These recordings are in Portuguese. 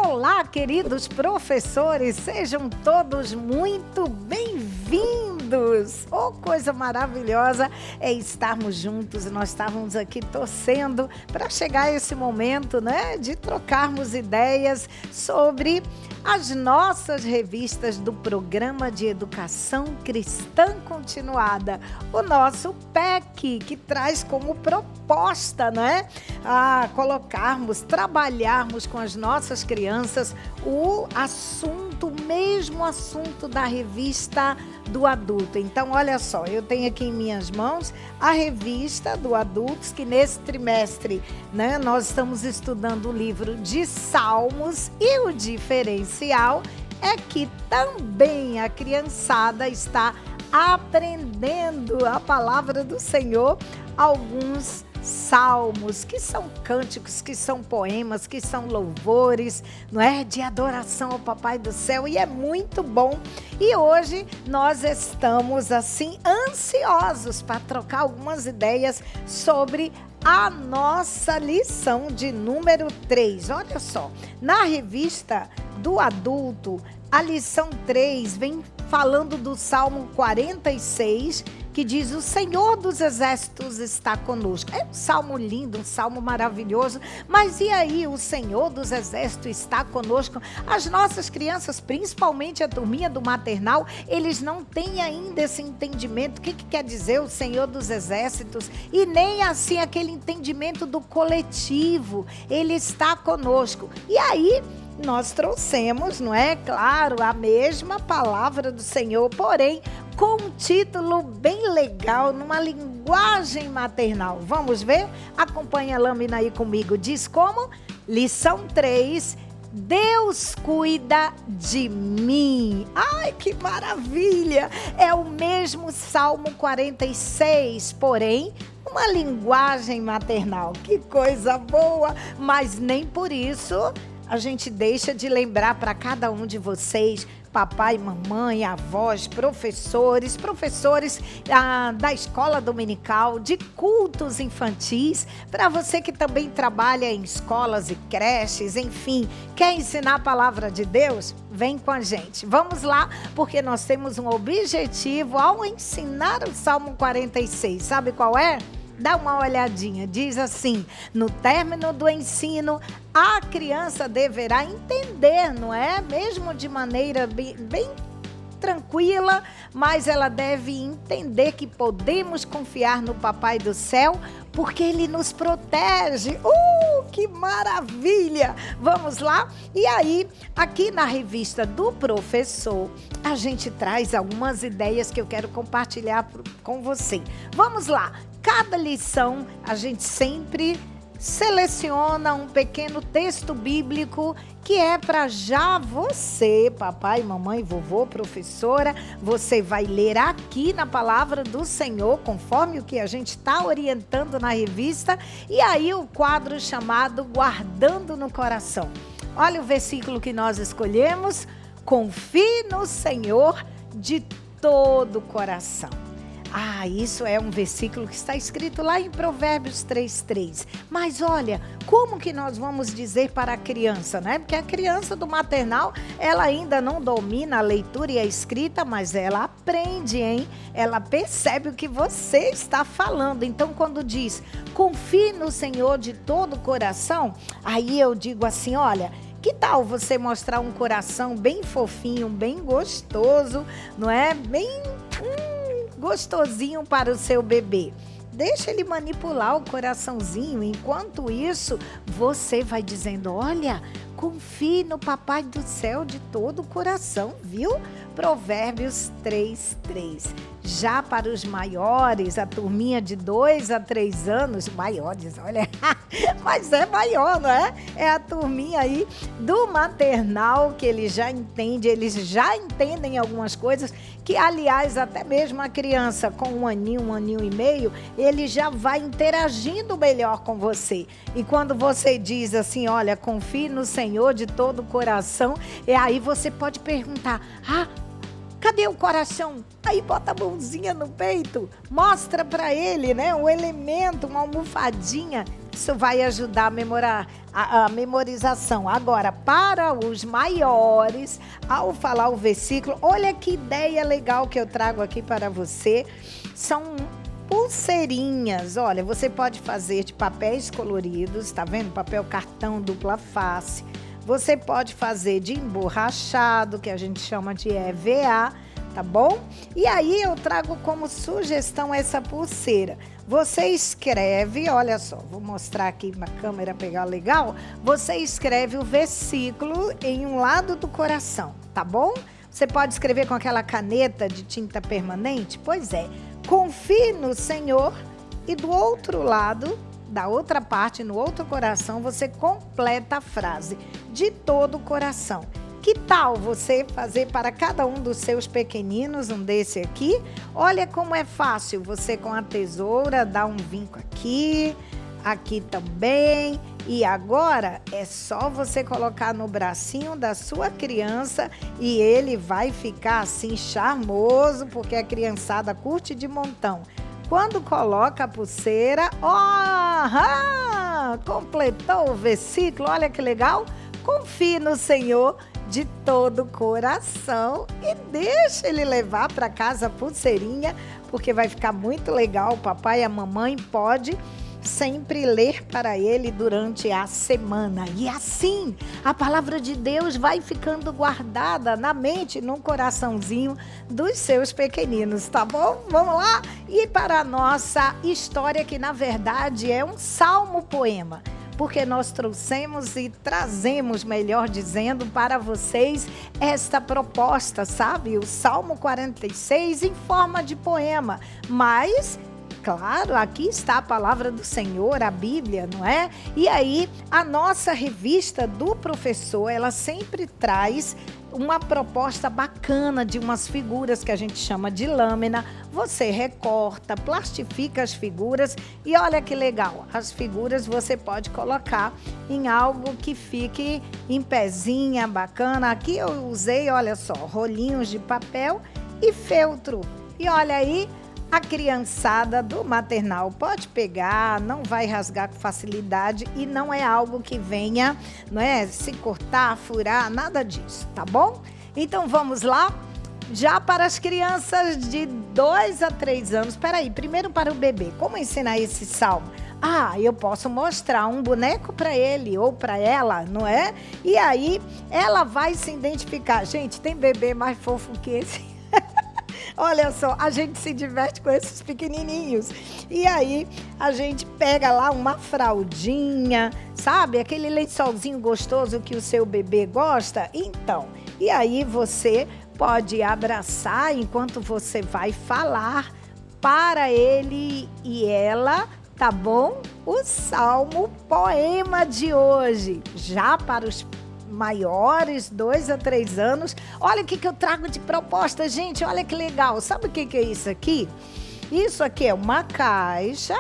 Olá, queridos professores, sejam todos muito bem-vindos. Oh, coisa maravilhosa é estarmos juntos. Nós estávamos aqui torcendo para chegar esse momento, né, de trocarmos ideias sobre as nossas revistas do Programa de Educação Cristã Continuada, o nosso PEC, que traz como proposta, né, colocarmos, trabalharmos com as nossas crianças o mesmo assunto da revista do adulto. Então, olha só, eu tenho aqui em minhas mãos a revista do adultos, que nesse trimestre, né, nós estamos estudando o livro de Salmos, e o diferencial é que também a criançada está aprendendo a palavra do Senhor, alguns salmos, que são cânticos, que são poemas, que são louvores, não é? De adoração ao Papai do Céu, e é muito bom. E hoje nós estamos assim ansiosos para trocar algumas ideias sobre a nossa lição de número 3. Olha só, na revista do adulto, a lição 3 vem falando do Salmo 46, que diz: o Senhor dos Exércitos está conosco. É um salmo lindo, um salmo maravilhoso, mas e aí, o Senhor dos Exércitos está conosco? As nossas crianças, principalmente a turminha do maternal, eles não têm ainda esse entendimento, o que quer dizer o Senhor dos Exércitos, e nem assim aquele entendimento do coletivo, Ele está conosco. E aí, nós trouxemos, não é? Claro, a mesma palavra do Senhor, porém, com um título bem legal, numa linguagem maternal. Vamos ver? Acompanha a lâmina aí comigo. Diz como? Lição 3, Deus cuida de mim. Ai, que maravilha! É o mesmo Salmo 46, porém, uma linguagem maternal. Que coisa boa! Mas nem por isso a gente deixa de lembrar para cada um de vocês, papai, mamãe, avós, professores da escola dominical, de cultos infantis, para você que também trabalha em escolas e creches, enfim, quer ensinar a palavra de Deus? Vem com a gente. Vamos lá, porque nós temos um objetivo ao ensinar o Salmo 46. Sabe qual é? Dá uma olhadinha, diz assim: no término do ensino, a criança deverá entender, não é? Mesmo de maneira bem tranquila, mas ela deve entender que podemos confiar no Papai do Céu, porque Ele nos protege. Que maravilha! Vamos lá? E aí, aqui na revista do professor, a gente traz algumas ideias que eu quero compartilhar com você. Vamos lá! Cada lição, a gente sempre seleciona um pequeno texto bíblico que é para já você, papai, mamãe, vovô, professora, você vai ler aqui na palavra do Senhor, conforme o que a gente está orientando na revista, e aí o quadro chamado Guardando no Coração. Olha o versículo que nós escolhemos: confie no Senhor de todo o coração. Isso é um versículo que está escrito lá em Provérbios 3:3. Mas olha, como que nós vamos dizer para a criança, né? Porque a criança do maternal, ela ainda não domina a leitura e a escrita, mas ela aprende, hein? Ela percebe o que você está falando. Então, quando diz, confie no Senhor de todo o coração, aí eu digo assim, olha, que tal você mostrar um coração bem fofinho, bem gostoso, não é? Bem gostosinho para o seu bebê. Deixa ele manipular o coraçãozinho. Enquanto isso, você vai dizendo, olha, confie no Papai do Céu de todo o coração, viu? Provérbios 3:3. Já para os maiores, a turminha de 2 a 3 anos, maiores, olha, mas é maior, não é? É a turminha aí do maternal, que eles já entendem algumas coisas, que aliás, até mesmo a criança com um aninho e meio, ele já vai interagindo melhor com você. E quando você diz assim, olha, confie no Senhor de todo o coração, aí você pode perguntar, cadê o coração? Aí bota a mãozinha no peito, mostra para ele, né, um elemento, uma almofadinha. Isso vai ajudar a memorização. Agora, para os maiores, ao falar o versículo, olha que ideia legal que eu trago aqui para você. São pulseirinhas. Olha, você pode fazer de papéis coloridos, tá vendo? Papel cartão dupla face. Você pode fazer de emborrachado, que a gente chama de EVA, tá bom? E aí eu trago como sugestão essa pulseira. Você escreve, olha só, vou mostrar aqui na câmera pegar legal. Você escreve o versículo em um lado do coração, tá bom? Você pode escrever com aquela caneta de tinta permanente? Pois é. Confie no Senhor e do outro lado, da outra parte, no outro coração, você completa a frase de todo o coração. Que tal você fazer para cada um dos seus pequeninos um desse aqui? Olha como é fácil, você com a tesoura dá um vinco aqui, aqui também. E agora é só você colocar no bracinho da sua criança e ele vai ficar assim charmoso, porque a criançada curte de montão. Quando coloca a pulseira, completou o versículo, olha que legal. Confie no Senhor de todo o coração e deixa ele levar para casa a pulseirinha, porque vai ficar muito legal. O papai e a mamãe pode sempre ler para ele durante a semana. E assim, a palavra de Deus vai ficando guardada na mente, no coraçãozinho dos seus pequeninos, tá bom? Vamos lá? E para a nossa história, que na verdade é um salmo-poema, porque nós trouxemos e trazemos, melhor dizendo, para vocês esta proposta, sabe? O Salmo 46 em forma de poema, mas claro, aqui está a palavra do Senhor, a Bíblia, não é? E aí, a nossa revista do professor, ela sempre traz uma proposta bacana de umas figuras que a gente chama de lâmina. Você recorta, plastifica as figuras e olha que legal, as figuras você pode colocar em algo que fique em pezinha, bacana. Aqui eu usei, olha só, rolinhos de papel e feltro. E olha aí, a criançada do maternal pode pegar, não vai rasgar com facilidade e não é algo que venha, não é, se cortar, furar, nada disso, tá bom? Então vamos lá? Já para as crianças de 2 a 3 anos, peraí, primeiro para o bebê, como ensinar esse salmo? Eu posso mostrar um boneco para ele ou para ela, não é? E aí ela vai se identificar. Gente, tem bebê mais fofo que esse. Olha só, a gente se diverte com esses pequenininhos. E aí, a gente pega lá uma fraldinha, sabe? Aquele lençolzinho gostoso que o seu bebê gosta. Então, e aí você pode abraçar enquanto você vai falar para ele e ela, tá bom? O Salmo Poema de hoje, já para os maiores, 2 a 3 anos. Olha o que eu trago de proposta, gente. Olha que legal. Sabe o que é isso aqui? Isso aqui é uma caixa.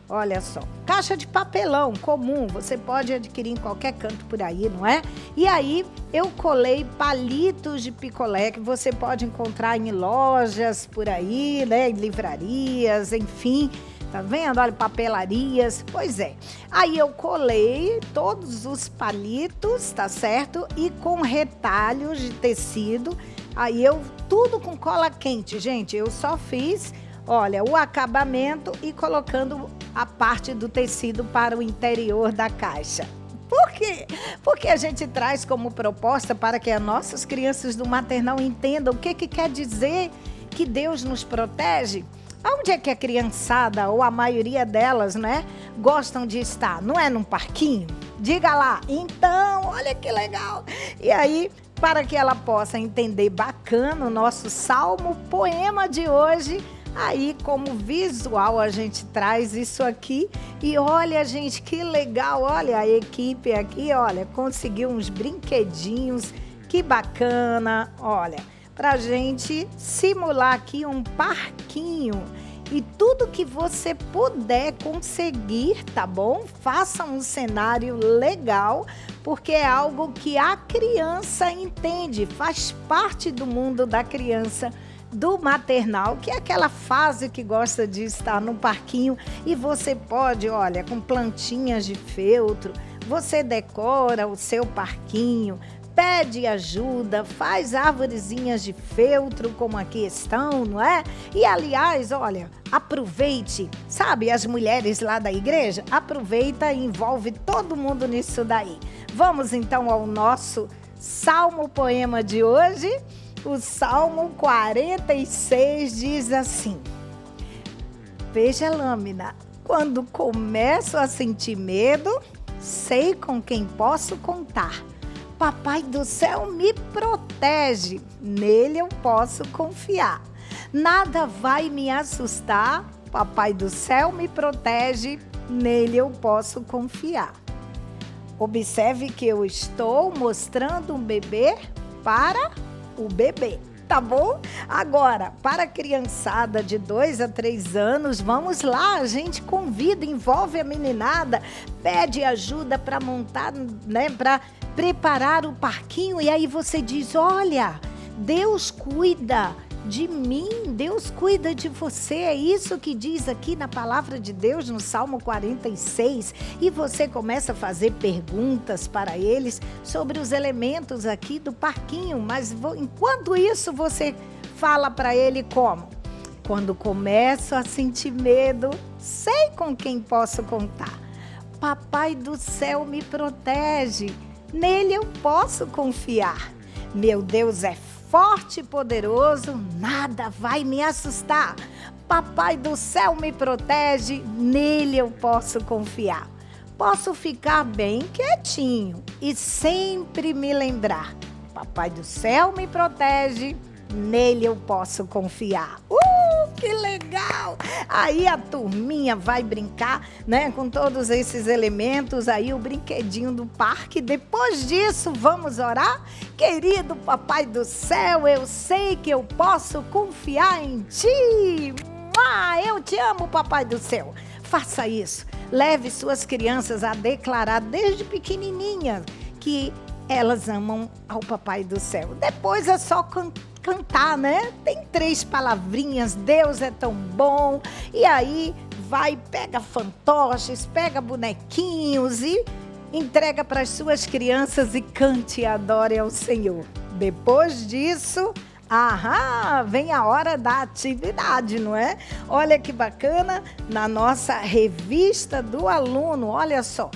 Olha só. Caixa de papelão comum. Você pode adquirir em qualquer canto por aí, não é? E aí, eu colei palitos de picolé que você pode encontrar em lojas por aí, né? Em livrarias, enfim. Tá vendo? Olha, papelarias. Pois é. Aí eu colei todos os palitos, tá certo? E com retalhos de tecido. Aí tudo com cola quente, gente. Eu só fiz, olha, o acabamento e colocando a parte do tecido para o interior da caixa. Por quê? Porque a gente traz como proposta para que as nossas crianças do maternal entendam o que quer dizer que Deus nos protege. Onde é que a criançada, ou a maioria delas, né, gostam de estar? Não é num parquinho? Diga lá. Então, olha que legal. E aí, para que ela possa entender bacana o nosso salmo poema de hoje, aí como visual a gente traz isso aqui. E olha, gente, que legal. Olha a equipe aqui, olha, conseguiu uns brinquedinhos. Que bacana, olha. Pra gente simular aqui um parquinho. E tudo que você puder conseguir, tá bom? Faça um cenário legal, porque é algo que a criança entende, faz parte do mundo da criança do maternal, que é aquela fase que gosta de estar no parquinho, e você pode, olha, com plantinhas de feltro, você decora o seu parquinho, pede ajuda, faz arvorezinhas de feltro como aqui estão, não é? E aliás, olha, aproveite, sabe, as mulheres lá da igreja, aproveita e envolve todo mundo nisso daí. Vamos então ao nosso Salmo Poema de hoje. O Salmo 46 diz assim: veja a lâmina, quando começo a sentir medo, sei com quem posso contar. Papai do céu me protege, nele eu posso confiar. Nada vai me assustar, Papai do céu me protege, nele eu posso confiar. Observe que eu estou mostrando um bebê para o bebê, tá bom? Agora, para a criançada de 2 a 3 anos, vamos lá, a gente convida, envolve a meninada, pede ajuda para montar, né, para preparar o parquinho, e aí você diz: olha, Deus cuida de mim, Deus cuida de você, é isso que diz aqui na palavra de Deus no Salmo 46, e você começa a fazer perguntas para eles sobre os elementos aqui do parquinho, mas enquanto isso você fala para ele como? Quando começo a sentir medo, sei com quem posso contar. Papai do céu me protege, nele eu posso confiar. Meu Deus é forte e poderoso, nada vai me assustar. Papai do céu me protege, nele eu posso confiar. Posso ficar bem quietinho e sempre me lembrar. Papai do céu me protege, nele eu posso confiar. Que legal! Aí a turminha vai brincar, né, com todos esses elementos, aí o brinquedinho do parque. Depois disso, vamos orar? Querido Papai do céu, eu sei que eu posso confiar em Ti. Eu te amo, Papai do céu. Faça isso. Leve suas crianças a declarar desde pequenininha que elas amam ao Papai do céu. Depois é só cantar, né? Tem 3 palavrinhas, Deus é tão bom. E aí vai, pega fantoches, pega bonequinhos e entrega para as suas crianças e cante e adore ao Senhor. Depois disso, vem a hora da atividade, não é? Olha que bacana, na nossa revista do aluno, olha só.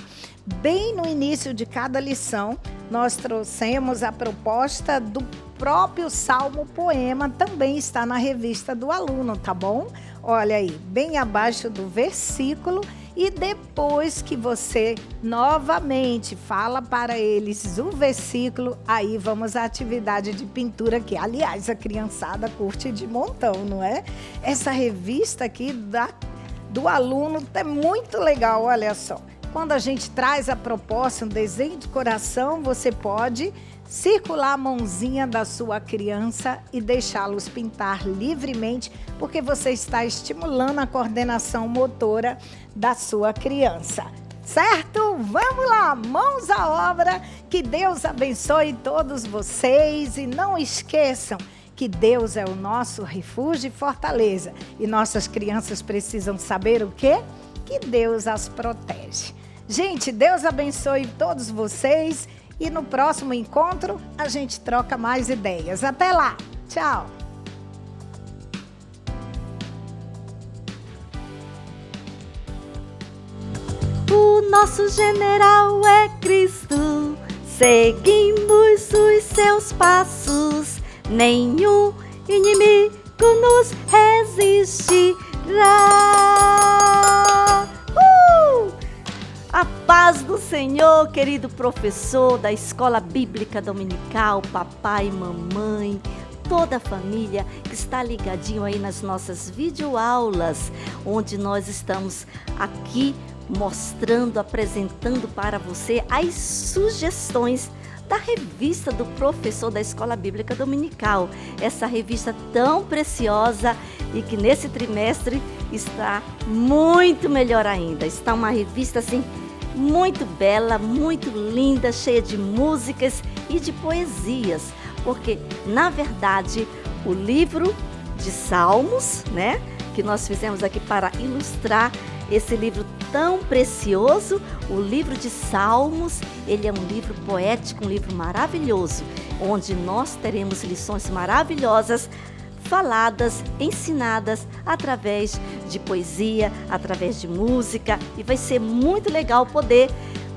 Bem no início de cada lição, nós trouxemos a proposta do próprio Salmo Poema, também está na revista do aluno, tá bom? Olha aí, bem abaixo do versículo, e depois que você novamente fala para eles o versículo, aí vamos à atividade de pintura, que aliás a criançada curte de montão, não é? Essa revista aqui do aluno é muito legal, olha só. Quando a gente traz a proposta, um desenho de coração, você pode circular a mãozinha da sua criança e deixá-los pintar livremente, porque você está estimulando a coordenação motora da sua criança. Certo? Vamos lá, mãos à obra, que Deus abençoe todos vocês e não esqueçam que Deus é o nosso refúgio e fortaleza, e nossas crianças precisam saber o quê? Que Deus as protege. Gente, Deus abençoe todos vocês e no próximo encontro a gente troca mais ideias. Até lá! Tchau! O nosso general é Cristo, seguimos os seus passos, nenhum inimigo nos resistirá. A paz do Senhor, querido professor da Escola Bíblica Dominical, papai, mamãe, toda a família que está ligadinho aí nas nossas videoaulas, onde nós estamos aqui mostrando, apresentando para você as sugestões da revista do professor da Escola Bíblica Dominical. Essa revista tão preciosa e que nesse trimestre está muito melhor ainda. Está uma revista assim muito bela, muito linda, cheia de músicas e de poesias, porque na verdade o livro de Salmos, né? Que nós fizemos aqui para ilustrar esse livro tão precioso, o livro de Salmos. Ele é um livro poético, um livro maravilhoso, onde nós teremos lições maravilhosas faladas, ensinadas através de poesia, através de música, e vai ser muito legal poder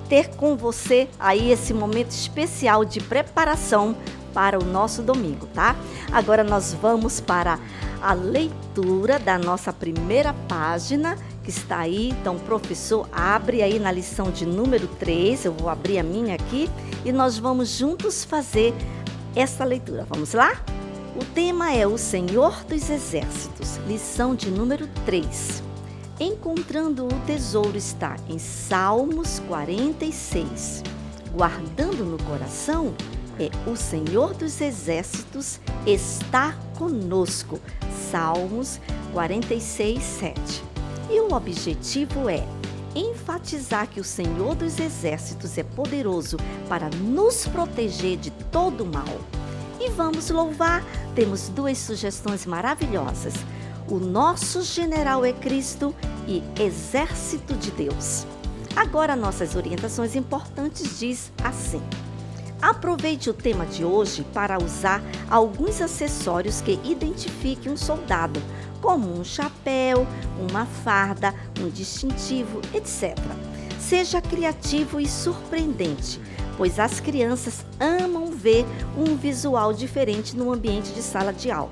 ter com você aí esse momento especial de preparação para o nosso domingo, tá? Agora nós vamos para a leitura da nossa primeira página, que está aí. Então, o professor abre aí na lição de número 3, eu vou abrir a minha aqui, e nós vamos juntos fazer essa leitura. Vamos lá? O tema é o Senhor dos Exércitos, lição de número 3. Encontrando o tesouro está em Salmos 46. Guardando no coração é o Senhor dos Exércitos está conosco. Salmos 46, 7. E o objetivo é enfatizar que o Senhor dos Exércitos é poderoso para nos proteger de todo o mal. E vamos louvar, temos 2 sugestões maravilhosas. O nosso general é Cristo e exército de Deus. Agora, nossas orientações importantes diz assim: aproveite o tema de hoje para usar alguns acessórios que identifiquem um soldado, como um chapéu, uma farda, um distintivo, etc. Seja criativo e surpreendente, pois as crianças amam ver um visual diferente no ambiente de sala de aula.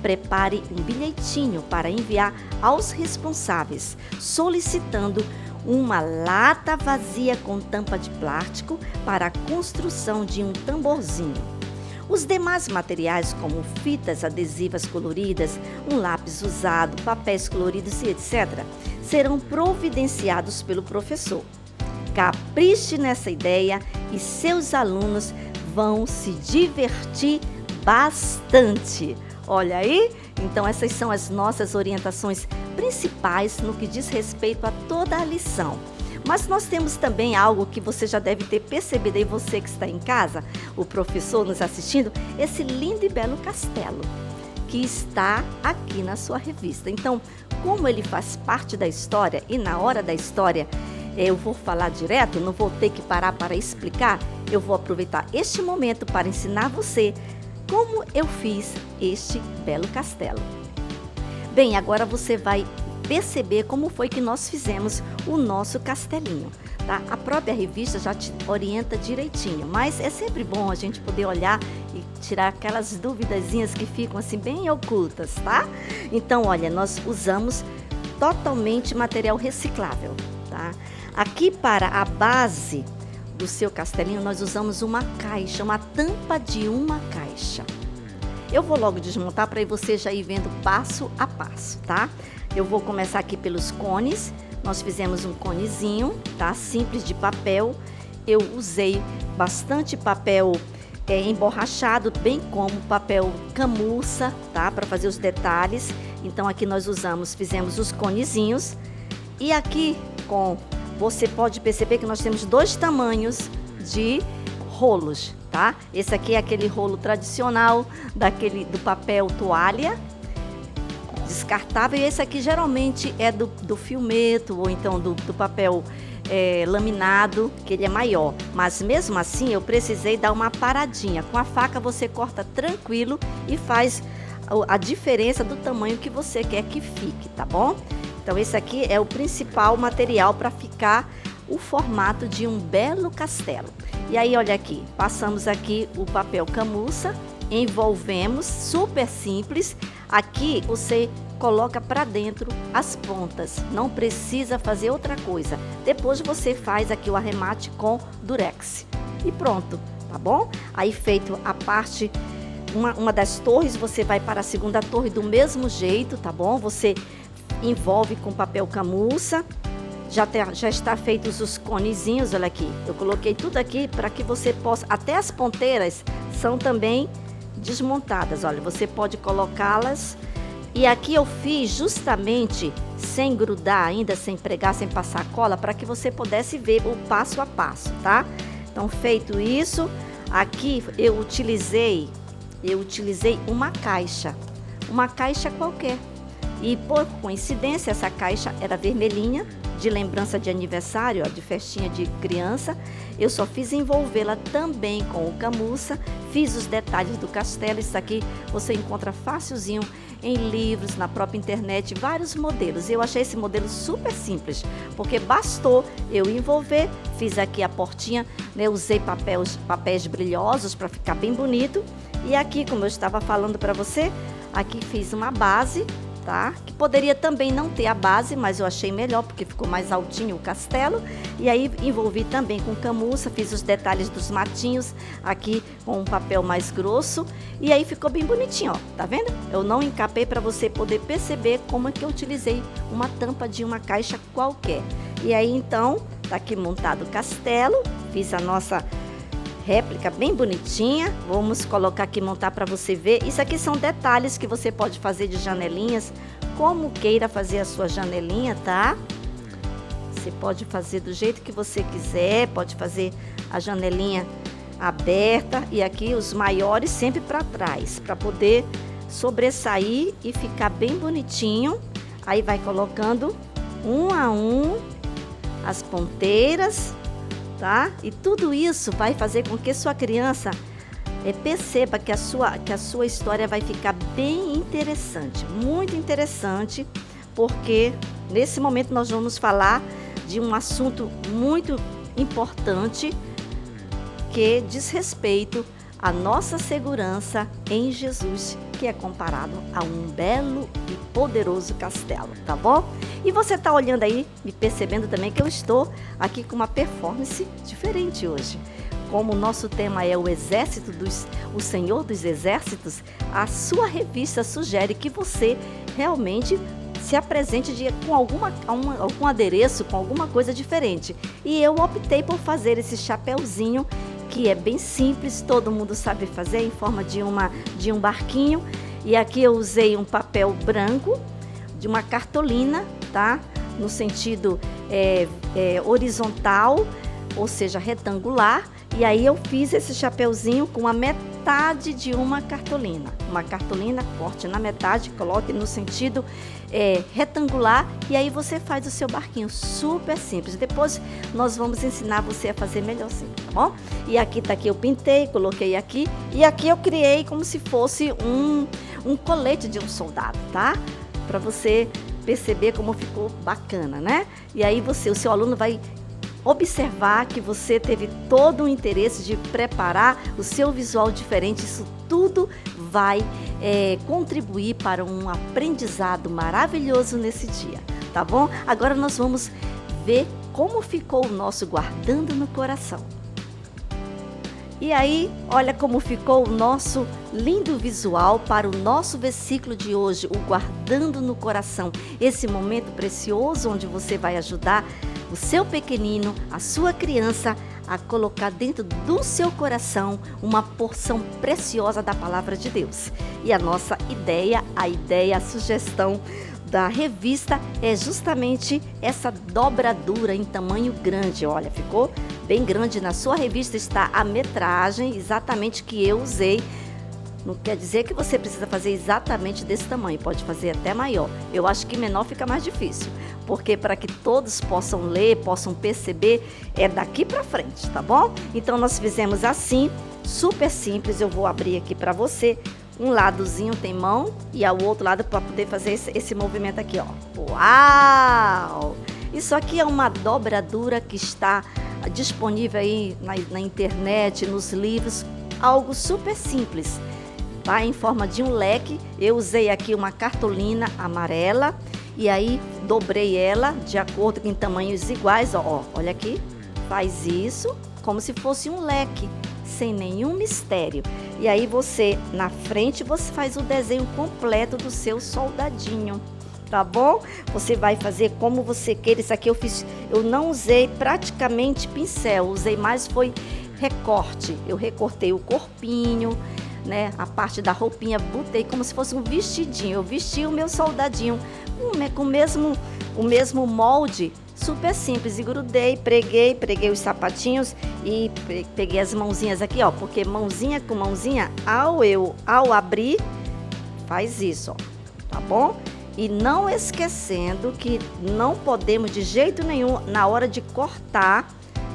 Prepare um bilhetinho para enviar aos responsáveis, solicitando uma lata vazia com tampa de plástico para a construção de um tamborzinho. Os demais materiais, como fitas adesivas coloridas, um lápis usado, papéis coloridos e etc., serão providenciados pelo professor. Capriche nessa ideia e seus alunos vão se divertir bastante. Olha aí? Então essas são as nossas orientações principais no que diz respeito a toda a lição. Mas nós temos também algo que você já deve ter percebido aí, você que está em casa, o professor nos assistindo, esse lindo e belo castelo que está aqui na sua revista. Então, como ele faz parte da história e na hora da história eu vou falar direto, não vou ter que parar para explicar, eu vou aproveitar este momento para ensinar você como eu fiz este belo castelo. Bem, agora você vai perceber como foi que nós fizemos o nosso castelinho, tá? A própria revista já te orienta direitinho, mas é sempre bom a gente poder olhar e tirar aquelas duvidazinhas que ficam assim bem ocultas, tá? Então, olha, nós usamos totalmente material reciclável, tá? Aqui para a base do seu castelinho nós usamos uma caixa, uma tampa de uma caixa. Eu vou logo desmontar para você já ir vendo passo a passo, tá? Eu vou começar aqui pelos cones. Nós fizemos um conezinho, tá? Simples de papel. Eu usei bastante papel emborrachado, bem como papel camurça, tá? Para fazer os detalhes. Então aqui nós fizemos os conezinhos. E aqui você pode perceber que nós temos 2 tamanhos de rolos, tá? Esse aqui é aquele rolo tradicional do papel toalha descartável, e esse aqui geralmente é do filmeto ou então do papel laminado, que ele é maior. Mas mesmo assim eu precisei dar uma paradinha. Com a faca você corta tranquilo e faz a diferença do tamanho que você quer que fique, tá bom? Então esse aqui é o principal material para ficar o formato de um belo castelo. E aí olha aqui, passamos aqui o papel camurça, envolvemos, super simples. Aqui você coloca para dentro as pontas, não precisa fazer outra coisa. Depois você faz aqui o arremate com durex e pronto, tá bom? Aí feito a parte, uma das torres, você vai para a segunda torre do mesmo jeito, tá bom? Você envolve com papel camurça. Já está feitos os conezinhos, olha aqui. Eu coloquei tudo aqui para que você possa, até as ponteiras são também desmontadas, olha, você pode colocá-las. E aqui eu fiz justamente sem grudar ainda, sem pregar, sem passar cola, para que você pudesse ver o passo a passo, tá? Então, feito isso, aqui eu utilizei uma caixa. uma caixa qualquer. E por coincidência, essa caixa era vermelhinha, de lembrança de aniversário, ó, de festinha de criança. Eu só fiz envolvê-la também com o camurça, fiz os detalhes do castelo. Isso aqui você encontra facilzinho em livros, na própria internet, vários modelos. Eu achei esse modelo super simples, porque bastou eu envolver, fiz aqui a portinha, né, usei papéis brilhosos para ficar bem bonito. E aqui, como eu estava falando para você, aqui fiz uma base, tá? Que poderia também não ter a base, mas eu achei melhor porque ficou mais altinho o castelo. E aí envolvi também com camurça, fiz os detalhes dos matinhos aqui com um papel mais grosso. E aí ficou bem bonitinho, ó. Tá vendo? Eu não encapei para você poder perceber como é que eu utilizei uma tampa de uma caixa qualquer. E aí então, tá aqui montado o castelo, fiz a nossa réplica bem bonitinha. Vamos colocar aqui, montar para você ver. Isso aqui são detalhes que você pode fazer de janelinhas, como queira fazer a sua janelinha, tá? Você pode fazer do jeito que você quiser, pode fazer a janelinha aberta e aqui os maiores sempre para trás, para poder sobressair e ficar bem bonitinho. Aí vai colocando um a um as ponteiras, tá? E tudo isso vai fazer com que sua criança perceba que a sua história vai ficar bem interessante, muito interessante, porque nesse momento nós vamos falar de um assunto muito importante que diz respeito à nossa segurança em Jesus, que é comparado a um belo e poderoso castelo, tá bom? E você tá olhando aí, me percebendo também que eu estou aqui com uma performance diferente hoje. Como o nosso tema é o Senhor dos Exércitos, a sua revista sugere que você realmente se apresente com algum adereço, com alguma coisa diferente. E eu optei por fazer esse chapéuzinho, que é bem simples, todo mundo sabe fazer, em forma de um barquinho. E aqui eu usei um papel branco, de uma cartolina, tá? No sentido horizontal, ou seja, retangular. E aí eu fiz esse chapeuzinho com a metade de uma cartolina. Uma cartolina, corte na metade, coloque no sentido retangular e aí você faz o seu barquinho, super simples. Depois nós vamos ensinar você a fazer melhorzinho, tá bom? E aqui tá aqui, eu pintei, coloquei aqui e aqui eu criei como se fosse um colete de um soldado, tá? Para você perceber como ficou bacana, né? E aí o seu aluno vai observar que você teve todo o interesse de preparar o seu visual diferente. Isso tudo vai contribuir para um aprendizado maravilhoso nesse dia, tá bom? Agora nós vamos ver como ficou o nosso guardando no coração. E aí, olha como ficou o nosso lindo visual para o nosso versículo de hoje, o guardando no coração. Esse momento precioso onde você vai ajudar o seu pequenino, a sua criança, a colocar dentro do seu coração uma porção preciosa da palavra de Deus. E a nossa ideia, a sugestão da revista é justamente essa dobradura em tamanho grande. Olha, ficou bem grande. Na sua revista está a metragem exatamente que eu usei. Não quer dizer que você precisa fazer exatamente desse tamanho, pode fazer até maior. Eu acho que menor fica mais difícil, porque para que todos possam ler, possam perceber, é daqui para frente, tá bom? Então nós fizemos assim, super simples. Eu vou abrir aqui para você. Um ladozinho tem mão e ao outro lado para poder fazer esse movimento aqui, ó. Uau! Isso aqui é uma dobradura que está disponível aí na internet, nos livros, algo super simples. Tá? Em forma de um leque, eu usei aqui uma cartolina amarela e aí dobrei ela de acordo com tamanhos iguais, ó, olha aqui, faz isso como se fosse um leque, sem nenhum mistério. E aí você, na frente, você faz o desenho completo do seu soldadinho, tá bom? Você vai fazer como você queira. Isso aqui eu não usei praticamente pincel, usei mais foi recorte. Eu recortei o corpinho, né, a parte da roupinha, botei como se fosse um vestidinho. Eu vesti o meu soldadinho com o mesmo molde, super simples, e grudei, preguei os sapatinhos e peguei as mãozinhas aqui, ó, porque mãozinha com mãozinha, ao abrir, faz isso, ó, tá bom? E não esquecendo que não podemos de jeito nenhum, na hora de cortar,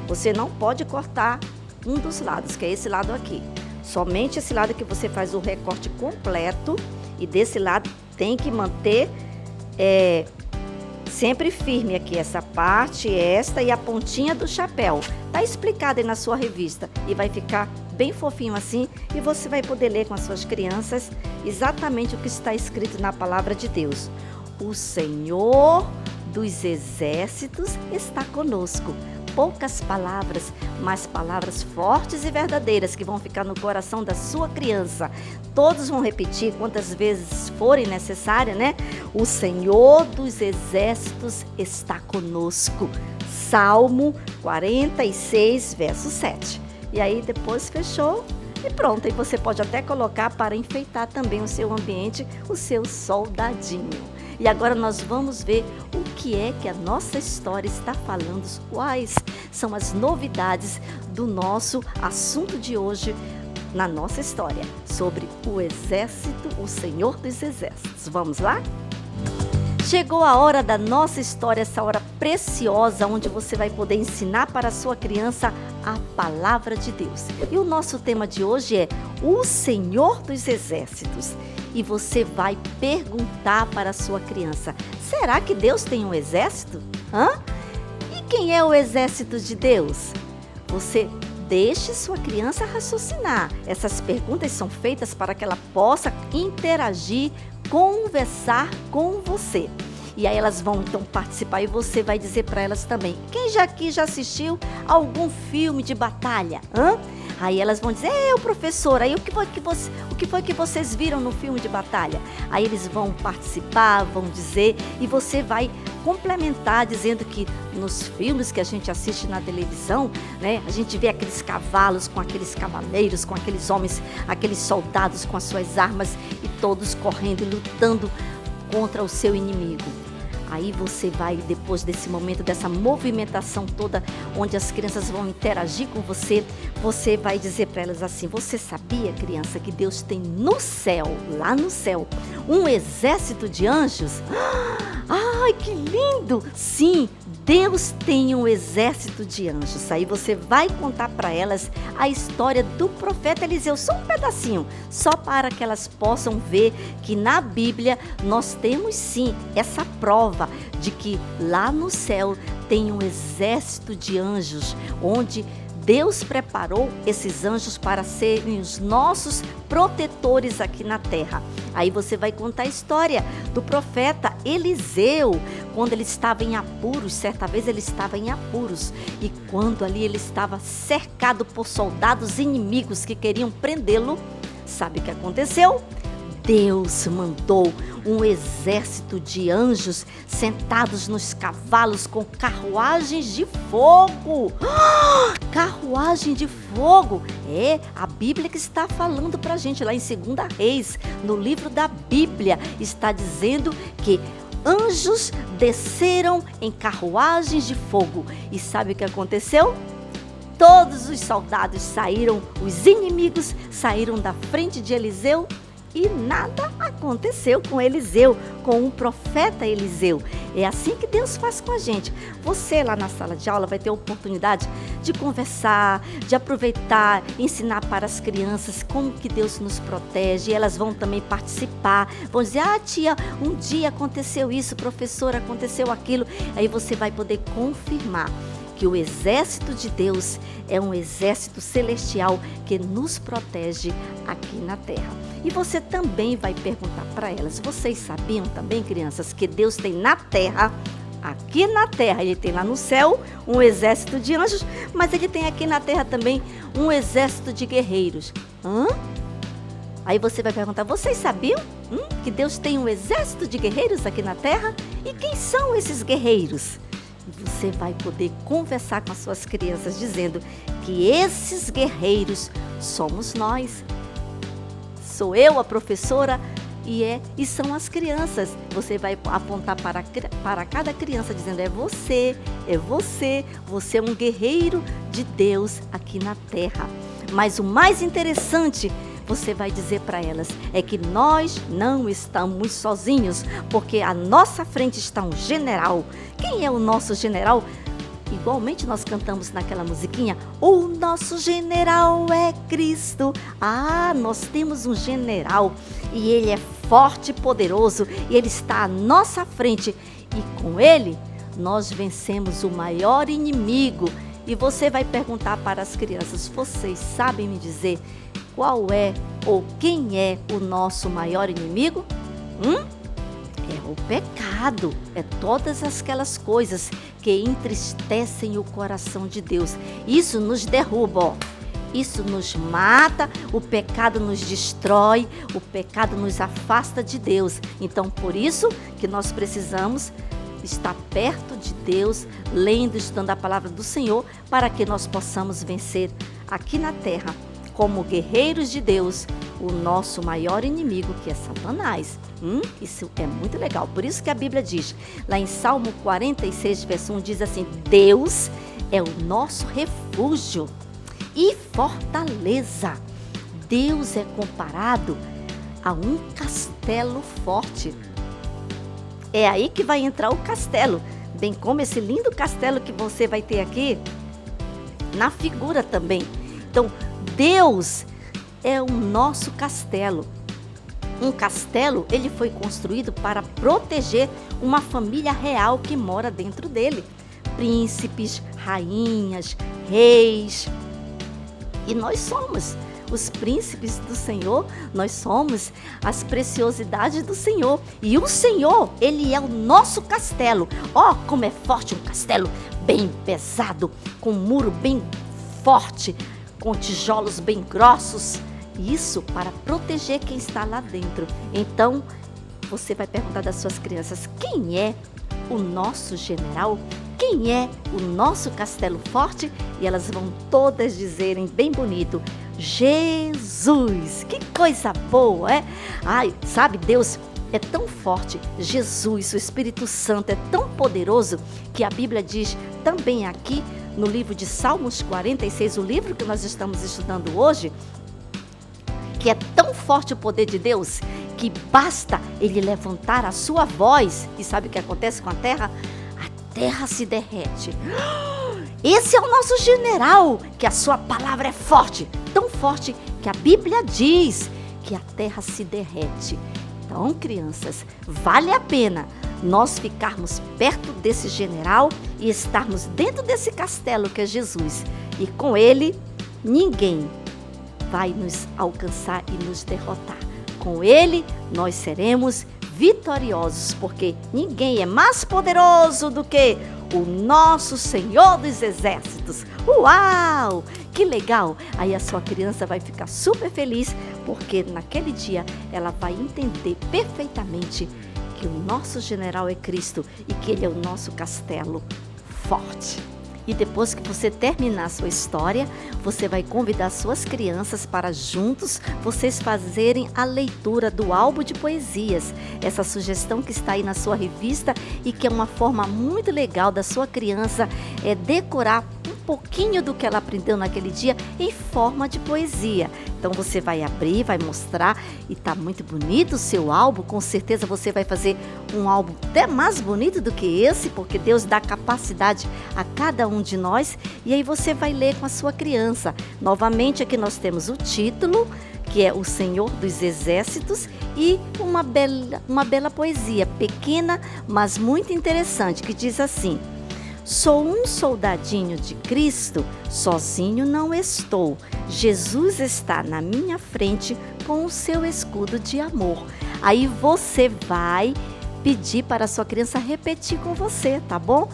você não pode cortar um dos lados, que é esse lado aqui. Somente esse lado que você faz o recorte completo, e desse lado tem que manter sempre firme aqui essa parte, esta e a pontinha do chapéu. Tá explicado aí na sua revista e vai ficar bem fofinho assim, e você vai poder ler com as suas crianças exatamente o que está escrito na palavra de Deus. O Senhor dos Exércitos está conosco. Poucas palavras, mas palavras fortes e verdadeiras que vão ficar no coração da sua criança. Todos vão repetir quantas vezes forem necessárias, né? O Senhor dos Exércitos está conosco. Salmo 46, verso 7. E aí depois fechou e pronto. E você pode até colocar para enfeitar também o seu ambiente, o seu soldadinho. E agora nós vamos ver o que é que a nossa história está falando, quais são as novidades do nosso assunto de hoje na nossa história, sobre o exército, o Senhor dos Exércitos. Vamos lá? Chegou a hora da nossa história, essa hora preciosa, onde você vai poder ensinar para a sua criança a palavra de Deus. E o nosso tema de hoje é o Senhor dos Exércitos. E você vai perguntar para a sua criança: será que Deus tem um exército? E quem é o exército de Deus? Você deixe sua criança raciocinar. Essas perguntas são feitas para que ela possa interagir, conversar com você. E aí elas vão então participar e você vai dizer para elas também: quem aqui já assistiu algum filme de batalha? Aí elas vão dizer: professora, aí o que foi que vocês viram no filme de batalha? Aí eles vão participar, vão dizer, e você vai complementar dizendo que nos filmes que a gente assiste na televisão, né, a gente vê aqueles cavalos com aqueles cavaleiros, com aqueles homens, aqueles soldados com as suas armas e todos correndo e lutando contra o seu inimigo. Aí você vai, depois desse momento, dessa movimentação toda, onde as crianças vão interagir com você, você vai dizer para elas assim: você sabia, criança, que Deus tem no céu, lá no céu, um exército de anjos? Ai, que lindo! Sim, Deus tem um exército de anjos. Aí você vai contar para elas a história do profeta Eliseu, só um pedacinho, só para que elas possam ver que na Bíblia nós temos sim essa prova de que lá no céu tem um exército de anjos, onde Deus preparou esses anjos para serem os nossos protetores aqui na terra. Aí você vai contar a história do profeta Eliseu, quando ele estava em apuros. Certa vez ele estava em apuros, e quando ali ele estava cercado por soldados inimigos que queriam prendê-lo, sabe o que aconteceu? Deus mandou um exército de anjos sentados nos cavalos com carruagens de fogo. Carruagem de fogo! É a Bíblia que está falando pra gente lá em 2 Reis, no livro da Bíblia, está dizendo que anjos desceram em carruagens de fogo. E sabe o que aconteceu? Todos os soldados saíram, os inimigos saíram da frente de Eliseu, e nada aconteceu com Eliseu, com o profeta Eliseu. É assim que Deus faz com a gente. Você lá na sala de aula vai ter a oportunidade de conversar, de aproveitar, ensinar para as crianças como que Deus nos protege. E elas vão também participar, vão dizer: tia, um dia aconteceu isso, professora, aconteceu aquilo. Aí você vai poder confirmar que o exército de Deus é um exército celestial que nos protege aqui na terra. E você também vai perguntar para elas: vocês sabiam também, crianças, que Deus tem na terra, aqui na terra, ele tem lá no céu um exército de anjos, mas ele tem aqui na terra também um exército de guerreiros. Aí você vai perguntar: vocês sabiam que Deus tem um exército de guerreiros aqui na terra? E quem são esses guerreiros? Você vai poder conversar com as suas crianças dizendo que esses guerreiros somos nós. Sou eu, a professora, e são as crianças. Você vai apontar para cada criança dizendo: é você é um guerreiro de Deus aqui na terra. Mas o mais interessante, você vai dizer para elas é que nós não estamos sozinhos, porque à nossa frente está um general. Quem é o nosso general? Igualmente nós cantamos naquela musiquinha, o nosso general é Cristo. Nós temos um general e ele é forte e poderoso e ele está à nossa frente. E com ele nós vencemos o maior inimigo. E você vai perguntar para as crianças, vocês sabem me dizer qual é ou quem é o nosso maior inimigo? É o pecado, é todas aquelas coisas que entristecem o coração de Deus. Isso nos derruba, isso nos mata, o pecado nos destrói, o pecado nos afasta de Deus. Então, por isso que nós precisamos estar perto de Deus, lendo, estudando a palavra do Senhor, para que nós possamos vencer aqui na terra, como guerreiros de Deus, o nosso maior inimigo, que é Satanás. Isso é muito legal. Por isso que a Bíblia diz, lá em Salmo 46, verso 1, diz assim, Deus é o nosso refúgio e fortaleza. Deus é comparado a um castelo forte. É aí que vai entrar o castelo, bem como esse lindo castelo que você vai ter aqui, na figura também. Então, Deus é o nosso castelo. Um castelo, ele foi construído para proteger uma família real que mora dentro dele. Príncipes, rainhas, reis. E nós somos os príncipes do Senhor, nós somos as preciosidades do Senhor. E o Senhor, ele é o nosso castelo. Como é forte um castelo, bem pesado, com um muro bem forte, com tijolos bem grossos. Isso para proteger quem está lá dentro. Então, você vai perguntar das suas crianças, quem é o nosso general? Quem é o nosso castelo forte? E elas vão todas dizerem bem bonito, Jesus! Que coisa boa, é? Sabe, Deus é tão forte, Jesus, o Espírito Santo é tão poderoso, que a Bíblia diz também aqui no livro de Salmos 46, o livro que nós estamos estudando hoje, que é tão forte o poder de Deus, que basta ele levantar a sua voz, e sabe o que acontece com a terra? A terra se derrete. Esse é o nosso general, que a sua palavra é forte, tão forte que a Bíblia diz que a terra se derrete. Então, crianças, vale a pena nós ficarmos perto desse general e estarmos dentro desse castelo que é Jesus. E com ele, ninguém vai nos alcançar e nos derrotar. Com ele, nós seremos vitoriosos, porque ninguém é mais poderoso do que o nosso Senhor dos Exércitos. Uau! Que legal! Aí a sua criança vai ficar super feliz, porque naquele dia ela vai entender perfeitamente que o nosso general é Cristo e que ele é o nosso castelo forte. E depois que você terminar a sua história, você vai convidar suas crianças para juntos vocês fazerem a leitura do álbum de poesias. Essa sugestão que está aí na sua revista e que é uma forma muito legal da sua criança decorar um pouquinho do que ela aprendeu naquele dia em forma de poesia. Então você vai abrir, vai mostrar e tá muito bonito o seu álbum. Com certeza você vai fazer um álbum até mais bonito do que esse, porque Deus dá capacidade a cada um de nós. E aí você vai ler com a sua criança. Novamente aqui nós temos o título, que é O Senhor dos Exércitos, e uma bela poesia, pequena, mas muito interessante, que diz assim: sou um soldadinho de Cristo, sozinho não estou. Jesus está na minha frente com o seu escudo de amor. Aí você vai pedir para a sua criança repetir com você, tá bom?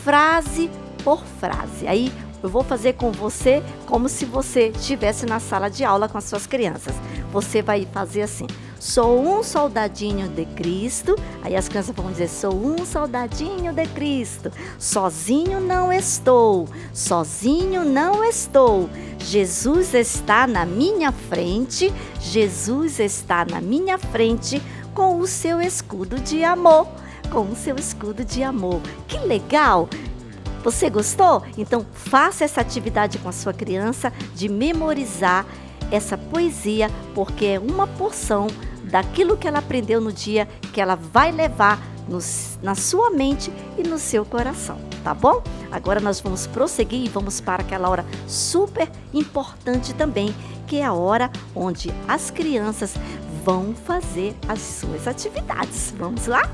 Frase por frase. Aí eu vou fazer com você como se você estivesse na sala de aula com as suas crianças. Você vai fazer assim: sou um soldadinho de Cristo. Aí as crianças vão dizer: sou um soldadinho de Cristo. Sozinho não estou. Sozinho não estou. Jesus está na minha frente. Jesus está na minha frente com o seu escudo de amor. Com o seu escudo de amor. Que legal! Você gostou? Então faça essa atividade com a sua criança de memorizar essa poesia, porque é uma porção daquilo que ela aprendeu no dia que ela vai levar na sua mente e no seu coração, tá bom? Agora nós vamos prosseguir e vamos para aquela hora super importante também, que é a hora onde as crianças vão fazer as suas atividades. Vamos lá?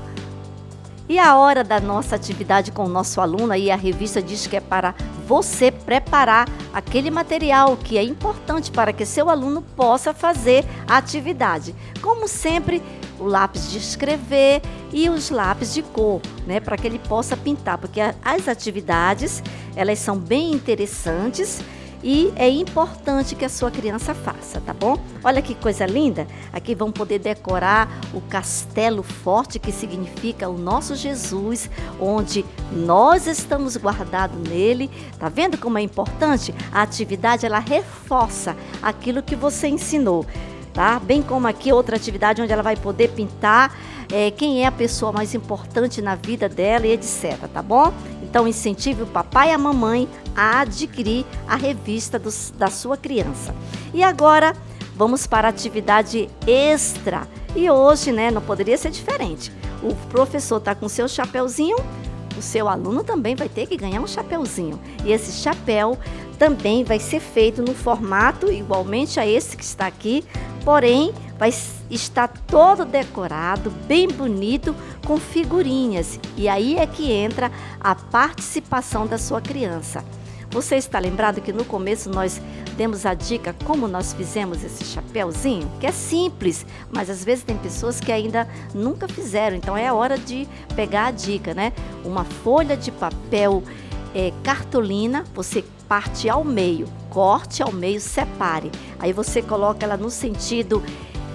E a hora da nossa atividade com o nosso aluno, aí a revista diz que é para você preparar aquele material que é importante para que seu aluno possa fazer a atividade. Como sempre, o lápis de escrever e os lápis de cor, né, para que ele possa pintar, porque as atividades, elas são bem interessantes e é importante que a sua criança faça, tá bom? Olha que coisa linda! Aqui vão poder decorar o castelo forte, que significa o nosso Jesus, onde nós estamos guardados nele. Tá vendo como é importante? A atividade, ela reforça aquilo que você ensinou, tá? Bem como aqui outra atividade onde ela vai poder pintar quem é a pessoa mais importante na vida dela e etc, tá bom? Então incentive o papai e a mamãe a adquirir a revista da sua criança. E agora vamos para a atividade extra. E hoje, né, não poderia ser diferente. O professor está com seu chapeuzinho, o seu aluno também vai ter que ganhar um chapeuzinho. E esse chapéu também vai ser feito no formato igualmente a esse que está aqui, porém vai estar todo decorado, bem bonito, com figurinhas. E aí é que entra a participação da sua criança. Você está lembrado que no começo nós demos a dica como nós fizemos esse chapéuzinho? Que é simples, mas às vezes tem pessoas que ainda nunca fizeram. Então é hora de pegar a dica, né? Uma folha de papel cartolina, você parte ao meio, corte ao meio, separe. Aí você coloca ela no sentido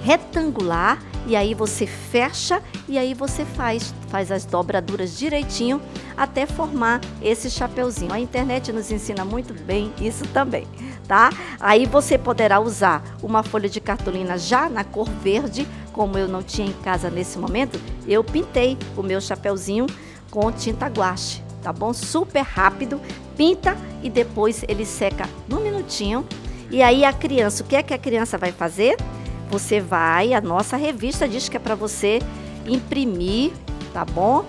retangular e aí você fecha e aí você faz as dobraduras direitinho até formar esse chapeuzinho. A internet nos ensina muito bem isso também, tá? Aí você poderá usar uma folha de cartolina já na cor verde, como eu não tinha em casa nesse momento, eu pintei o meu chapeuzinho com tinta guache, tá bom? Super rápido, pinta e depois ele seca num minutinho. E aí a criança, o que é que a criança vai fazer? Você vai, a nossa revista diz que é para você imprimir, tá bom?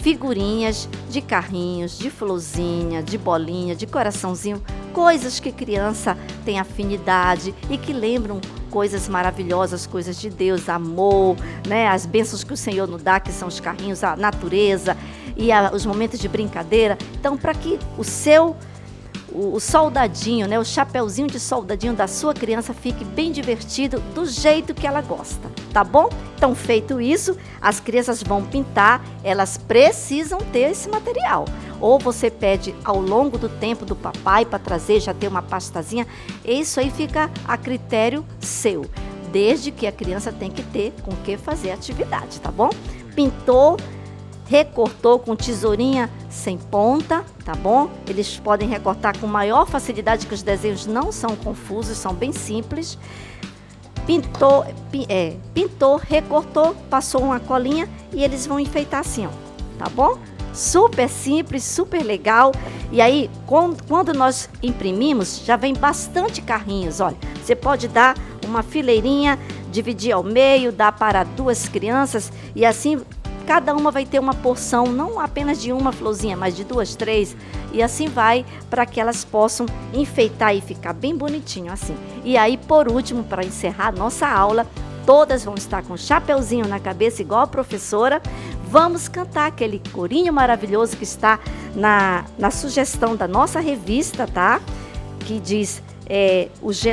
Figurinhas de carrinhos, de florzinha, de bolinha, de coraçãozinho, coisas que criança tem afinidade e que lembram coisas maravilhosas, coisas de Deus, amor, né? As bênçãos que o Senhor nos dá, que são os carrinhos, a natureza e os momentos de brincadeira. Então, para que o soldadinho, né, o chapeuzinho de soldadinho da sua criança fique bem divertido do jeito que ela gosta, tá bom? Então, feito isso, as crianças vão pintar, elas precisam ter esse material. Ou você pede ao longo do tempo do papai para trazer, já ter uma pastazinha, isso aí fica a critério seu, desde que a criança tem que ter com que fazer a atividade, tá bom? Pintou, recortou com tesourinha sem ponta, tá bom? Eles podem recortar com maior facilidade, que os desenhos não são confusos, são bem simples. Pintou, recortou, passou uma colinha e eles vão enfeitar assim, ó, tá bom? Super simples, super legal. E aí, quando nós imprimimos, já vem bastante carrinhos, olha. Você pode dar uma fileirinha, dividir ao meio, dar para 2 crianças e assim cada uma vai ter uma porção, não apenas de uma florzinha, mas de 2, 3, e assim vai, para que elas possam enfeitar e ficar bem bonitinho assim. E aí, por último, para encerrar a nossa aula, todas vão estar com um chapeuzinho na cabeça, igual a professora. Vamos cantar aquele corinho maravilhoso que está na sugestão da nossa revista, tá? Que diz...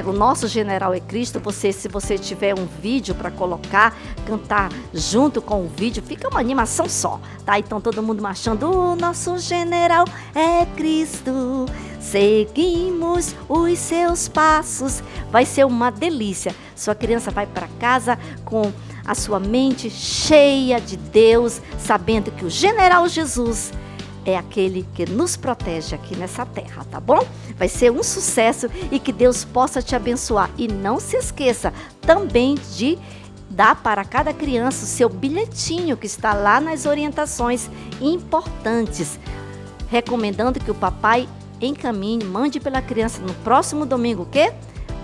o nosso general é Cristo. Se você tiver um vídeo para colocar, cantar junto com o vídeo, fica uma animação só, tá? Então todo mundo marchando, o nosso general é Cristo, seguimos os seus passos. Vai ser uma delícia. Sua criança vai para casa com a sua mente cheia de Deus, sabendo que o general Jesus é aquele que nos protege aqui nessa terra, tá bom? Vai ser um sucesso e que Deus possa te abençoar. E não se esqueça também de dar para cada criança o seu bilhetinho que está lá nas orientações importantes, recomendando que o papai encaminhe, mande pela criança no próximo domingo o quê?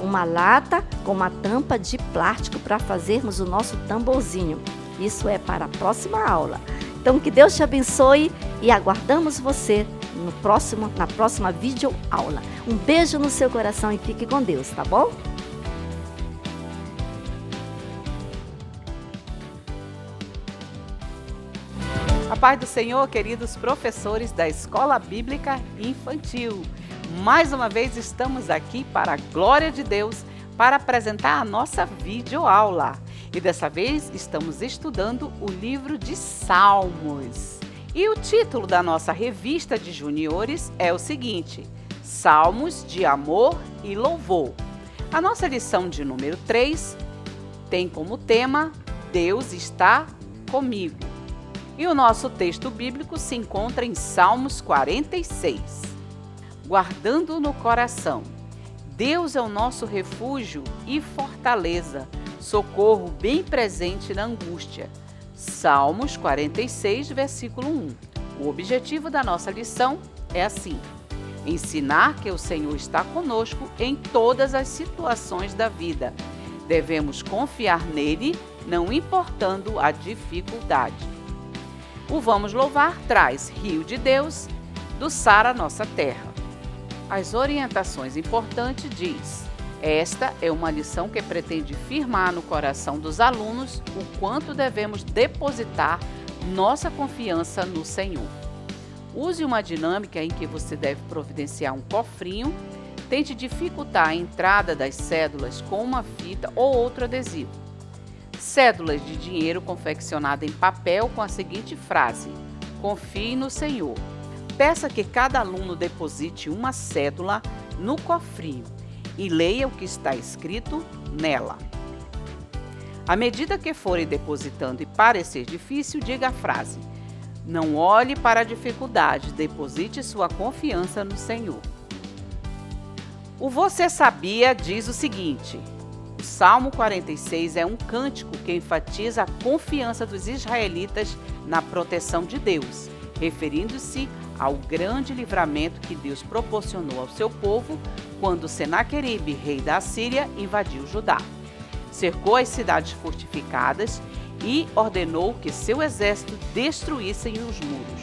uma lata com uma tampa de plástico para fazermos o nosso tamborzinho. Isso é para a próxima aula. Então, que Deus te abençoe e aguardamos você na próxima videoaula. Um beijo no seu coração e fique com Deus, tá bom? A paz do Senhor, queridos professores da Escola Bíblica Infantil. Mais uma vez estamos aqui para a glória de Deus para apresentar a nossa videoaula. E dessa vez estamos estudando o livro de Salmos. E o título da nossa revista de juniores é o seguinte: Salmos de Amor e Louvor. A nossa lição de número 3 tem como tema Deus está comigo. E o nosso texto bíblico se encontra em Salmos 46. Guardando no coração. Deus é o nosso refúgio e fortaleza, socorro bem presente na angústia. Salmos 46, versículo 1. O objetivo da nossa lição é assim: ensinar que o Senhor está conosco em todas as situações da vida. Devemos confiar nele, não importando a dificuldade. O Vamos Louvar traz Rio de Deus, do Sara Nossa Terra. As orientações importantes diz: esta é uma lição que pretende firmar no coração dos alunos o quanto devemos depositar nossa confiança no Senhor. Use uma dinâmica em que você deve providenciar um cofrinho, tente dificultar a entrada das cédulas com uma fita ou outro adesivo. Cédulas de dinheiro confeccionadas em papel com a seguinte frase: confie no Senhor. Peça que cada aluno deposite uma cédula no cofrinho e leia o que está escrito nela. À medida que forem depositando e parecer difícil, diga a frase: não olhe para a dificuldade, deposite sua confiança no Senhor. O Você Sabia diz o seguinte: o Salmo 46 é um cântico que enfatiza a confiança dos israelitas na proteção de Deus, referindo-se ao grande livramento que Deus proporcionou ao seu povo quando Senaqueribe, rei da Assíria, invadiu Judá. Cercou as cidades fortificadas e ordenou que seu exército destruíssem os muros.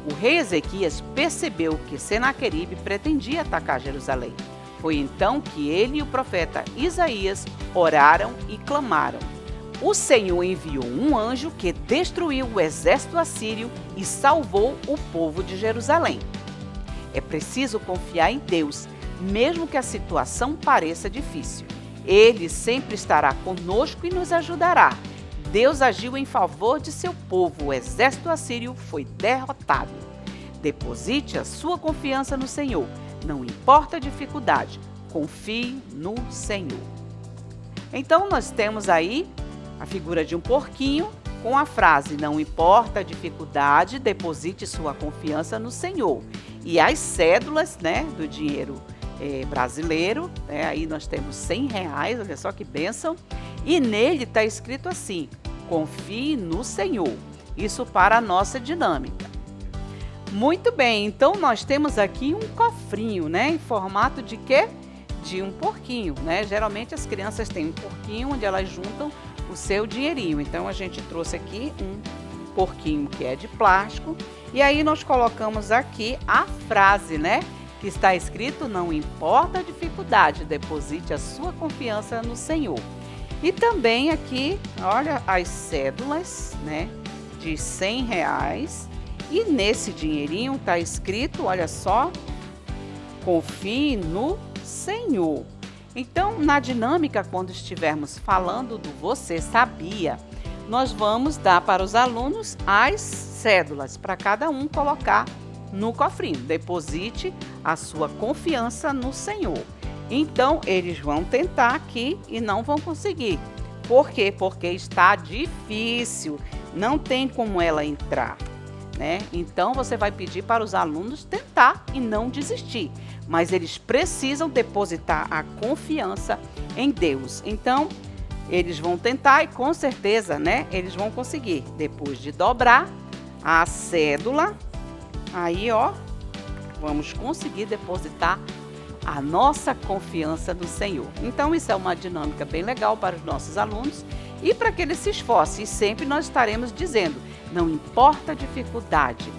O rei Ezequias percebeu que Senaqueribe pretendia atacar Jerusalém. Foi então que ele e o profeta Isaías oraram e clamaram. O Senhor enviou um anjo que destruiu o exército assírio e salvou o povo de Jerusalém. É preciso confiar em Deus, mesmo que a situação pareça difícil. Ele sempre estará conosco e nos ajudará. Deus agiu em favor de seu povo. O exército assírio foi derrotado. Deposite a sua confiança no Senhor. Não importa a dificuldade, confie no Senhor. Então nós temos aí a figura de um porquinho com a frase: não importa a dificuldade, deposite sua confiança no Senhor. E as cédulas, do dinheiro brasileiro, aí nós temos R$100, olha só que bênção. E nele está escrito assim: confie no Senhor. Isso para a nossa dinâmica. Muito bem, então nós temos aqui um cofrinho, em formato de quê? De um porquinho, Geralmente as crianças têm um porquinho onde elas juntam o seu dinheirinho. Então a gente trouxe aqui um porquinho que é de plástico e aí nós colocamos aqui a frase, que está escrito: não importa a dificuldade, deposite a sua confiança no Senhor. E também aqui, olha, as cédulas, de R$100 e nesse dinheirinho está escrito, olha só, confie no Senhor. Então, na dinâmica, quando estivermos falando do Você Sabia, nós vamos dar para os alunos as cédulas, para cada um colocar no cofrinho. Deposite a sua confiança no Senhor. Então, eles vão tentar aqui e não vão conseguir. Por quê? Porque está difícil, não tem como ela entrar, Então, você vai pedir para os alunos tentar e não desistir. Mas eles precisam depositar a confiança em Deus. Então, eles vão tentar e com certeza, eles vão conseguir. Depois de dobrar a cédula, aí, vamos conseguir depositar a nossa confiança no Senhor. Então isso é uma dinâmica bem legal para os nossos alunos e para que eles se esforcem. E sempre nós estaremos dizendo, não importa a dificuldade,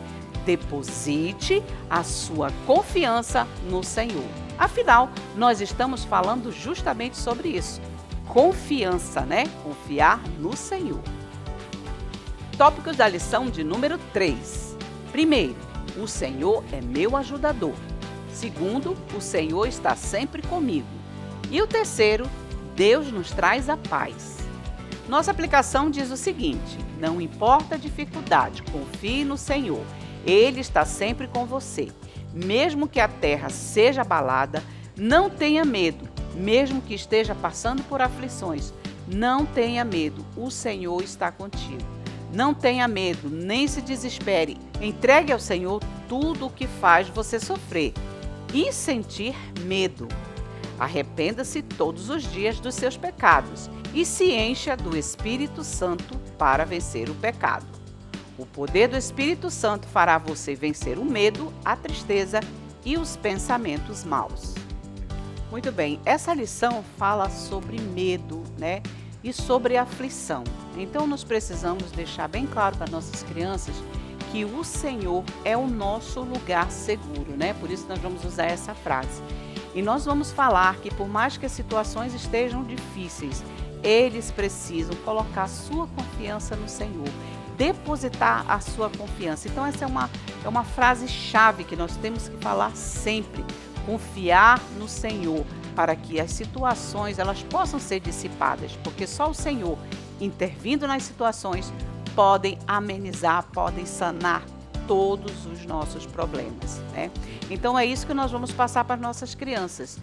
deposite a sua confiança no Senhor. Afinal, nós estamos falando justamente sobre isso. Confiança, né? Confiar no Senhor. Tópicos da lição de número 3. Primeiro, o Senhor é meu ajudador. Segundo, o Senhor está sempre comigo. E o terceiro, Deus nos traz a paz. Nossa aplicação diz o seguinte: não importa a dificuldade, confie no Senhor. Ele está sempre com você. Mesmo que a terra seja abalada, não tenha medo. Mesmo que esteja passando por aflições, não tenha medo. O Senhor está contigo. Não tenha medo, nem se desespere. Entregue ao Senhor tudo o que faz você sofrer e sentir medo. Arrependa-se todos os dias dos seus pecados e se encha do Espírito Santo para vencer o pecado. O poder do Espírito Santo fará você vencer o medo, a tristeza e os pensamentos maus. Muito bem, essa lição fala sobre medo, né? E sobre aflição. Então nós precisamos deixar bem claro para nossas crianças que o Senhor é o nosso lugar seguro, né? Por isso nós vamos usar essa frase. E nós vamos falar que por mais que as situações estejam difíceis, eles precisam colocar a sua confiança no Senhor, depositar a sua confiança. Então essa é uma frase-chave que nós temos que falar sempre. Confiar no Senhor para que as situações elas possam ser dissipadas, porque só o Senhor intervindo nas situações podem amenizar, podem sanar todos os nossos problemas, né? Então é isso que nós vamos passar para as nossas crianças.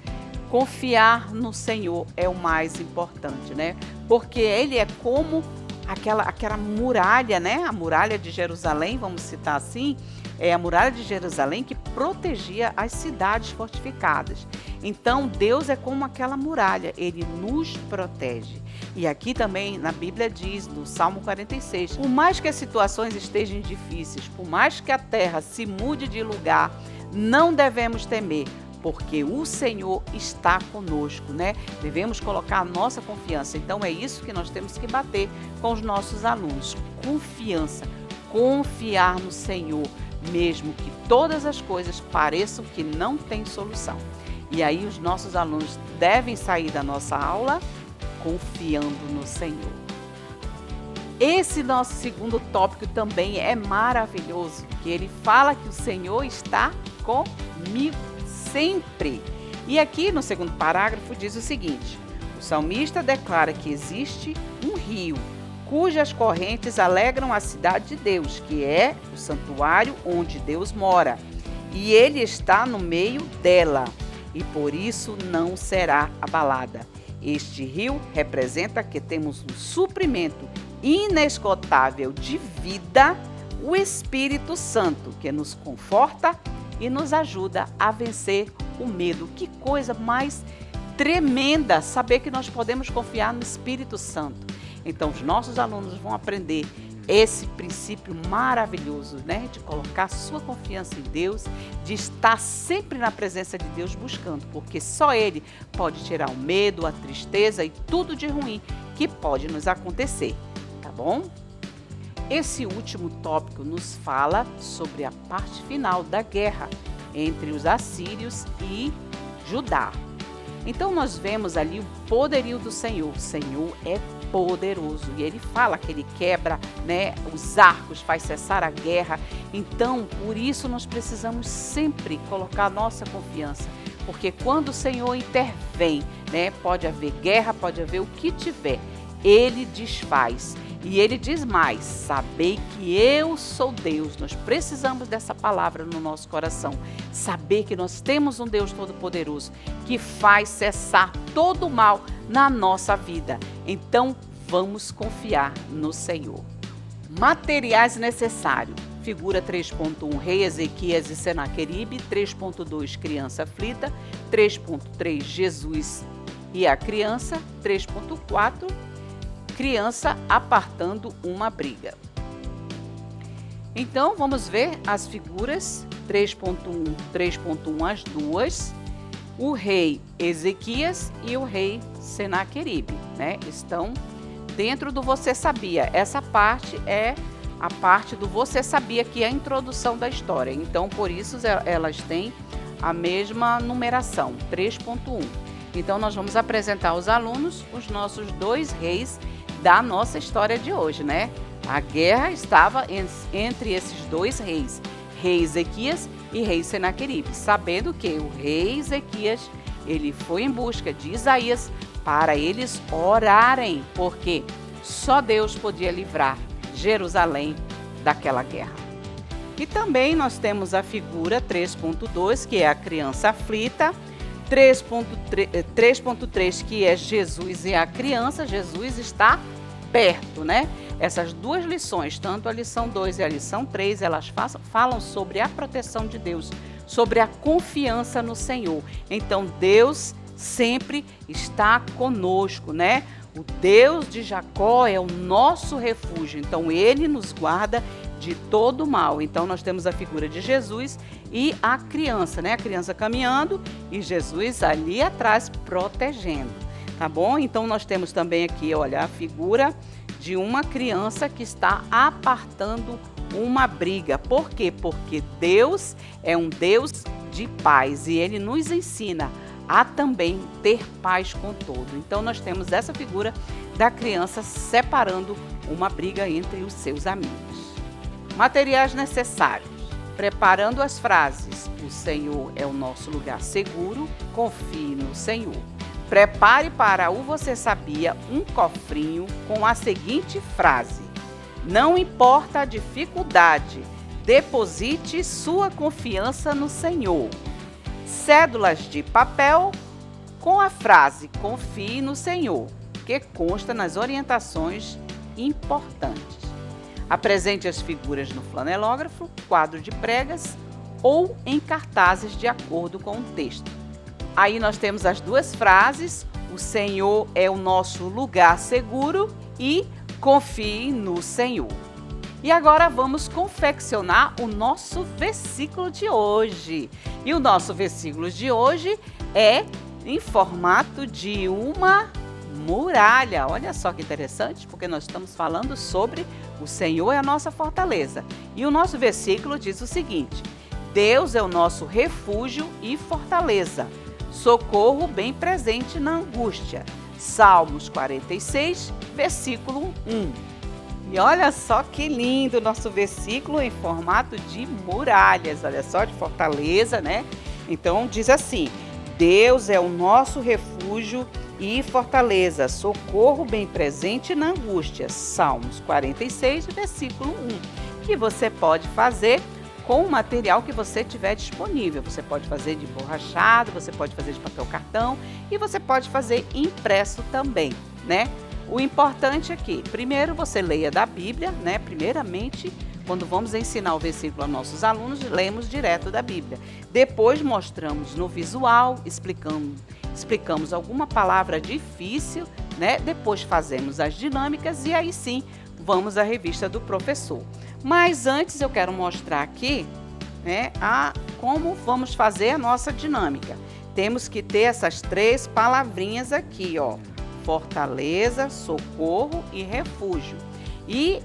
Confiar no Senhor é o mais importante, né? Porque Ele é como aquela muralha, né? A muralha de Jerusalém, vamos citar assim, é a muralha de Jerusalém que protegia as cidades fortificadas. Então, Deus é como aquela muralha, Ele nos protege. E aqui também na Bíblia diz, no Salmo 46, por mais que as situações estejam difíceis, por mais que a terra se mude de lugar, não devemos temer, porque o Senhor está conosco, né? Devemos colocar a nossa confiança. Então é isso que nós temos que bater com os nossos alunos. Confiança, confiar no Senhor, mesmo que todas as coisas pareçam que não têm solução. E aí os nossos alunos devem sair da nossa aula confiando no Senhor. Esse nosso segundo tópico também é maravilhoso, que ele fala que o Senhor está comigo sempre. E aqui no segundo parágrafo diz o seguinte: o salmista declara que existe um rio cujas correntes alegram a cidade de Deus, que é o santuário onde Deus mora, e ele está no meio dela, e por isso não será abalada. Este rio representa que temos um suprimento inesgotável de vida, o Espírito Santo, que nos conforta e nos ajuda a vencer o medo. Que coisa mais tremenda saber que nós podemos confiar no Espírito Santo. Então, os nossos alunos vão aprender esse princípio maravilhoso, né? De colocar sua confiança em Deus, de estar sempre na presença de Deus buscando, porque só Ele pode tirar o medo, a tristeza e tudo de ruim que pode nos acontecer, tá bom? Esse último tópico nos fala sobre a parte final da guerra entre os assírios e Judá. Então nós vemos ali o poderio do Senhor. O Senhor é poderoso e Ele fala que Ele quebra, né, os arcos, faz cessar a guerra. Então, por isso nós precisamos sempre colocar a nossa confiança, porque quando o Senhor intervém, né, pode haver guerra, pode haver o que tiver, Ele desfaz. E Ele diz mais: sabei que eu sou Deus. Nós precisamos dessa palavra no nosso coração. Saber que nós temos um Deus Todo-Poderoso que faz cessar todo o mal na nossa vida. Então, vamos confiar no Senhor. Materiais necessários. Figura 3.1, Rei Ezequias e Senaqueribe. 3.2, Criança Aflita. 3.3, Jesus e a Criança. 3.4, Criança apartando uma briga. Então, vamos ver as figuras 3.1, as duas. o rei Ezequias e o rei Senaqueribe, né? Estão dentro do Você Sabia. Essa parte é a parte do Você Sabia, que é a introdução da história. Então, por isso, elas têm a mesma numeração, 3.1. Então, nós vamos apresentar aos alunos os nossos 2 reis da nossa história de hoje, né? A guerra estava entre esses 2 reis, rei Ezequias e rei Senaqueribe, sabendo que o rei Ezequias, ele foi em busca de Isaías para eles orarem, porque só Deus podia livrar Jerusalém daquela guerra. E também nós temos a figura 3.2, que é a criança aflita, 3.3, que é Jesus e a criança. Jesus está perto, né? Essas 2 lições, tanto a lição 2 e a lição 3, elas falam sobre a proteção de Deus, sobre a confiança no Senhor. Então, Deus sempre está conosco, né? O Deus de Jacó é o nosso refúgio, então Ele nos guarda de todo mal. Então, nós temos a figura de Jesus e a criança, né? A criança caminhando e Jesus ali atrás protegendo, tá bom? Então, nós temos também aqui, olha, a figura de uma criança que está apartando uma briga. Por quê? Porque Deus é um Deus de paz e Ele nos ensina a também ter paz com todo. Então, nós temos essa figura da criança separando uma briga entre os seus amigos. Materiais necessários. Preparando as frases: o Senhor é o nosso lugar seguro, confie no Senhor. Prepare para o Você Sabia um cofrinho com a seguinte frase: não importa a dificuldade, deposite sua confiança no Senhor. Cédulas de papel com a frase confie no Senhor, que consta nas orientações importantes. Apresente as figuras no flanelógrafo, quadro de pregas ou em cartazes de acordo com o texto. Aí nós temos as 2 frases: o Senhor é o nosso lugar seguro e confie no Senhor. E agora vamos confeccionar o nosso versículo de hoje. E o nosso versículo de hoje é em formato de uma muralha. Olha só que interessante, porque nós estamos falando sobre o Senhor é a nossa fortaleza. E o nosso versículo diz o seguinte: Deus é o nosso refúgio e fortaleza, socorro bem presente na angústia. Salmos 46, versículo 1. E olha só que lindo o nosso versículo em formato de muralhas, olha só, de fortaleza, né? Então diz assim: Deus é o nosso refúgio e fortaleza, socorro bem presente na angústia. Salmos 46, versículo 1. Que você pode fazer com o material que você tiver disponível. Você pode fazer de borrachado, você pode fazer de papel cartão e você pode fazer impresso também, né? O importante é que, primeiro, você leia da Bíblia, né? Primeiramente, quando vamos ensinar o versículo aos nossos alunos, lemos direto da Bíblia. Depois, mostramos no visual, explicamos alguma palavra difícil, né? Depois, fazemos as dinâmicas e aí sim, vamos à revista do professor. Mas antes, eu quero mostrar aqui, né, como vamos fazer a nossa dinâmica. Temos que ter essas 3 palavrinhas aqui, ó. Fortaleza, socorro e refúgio. E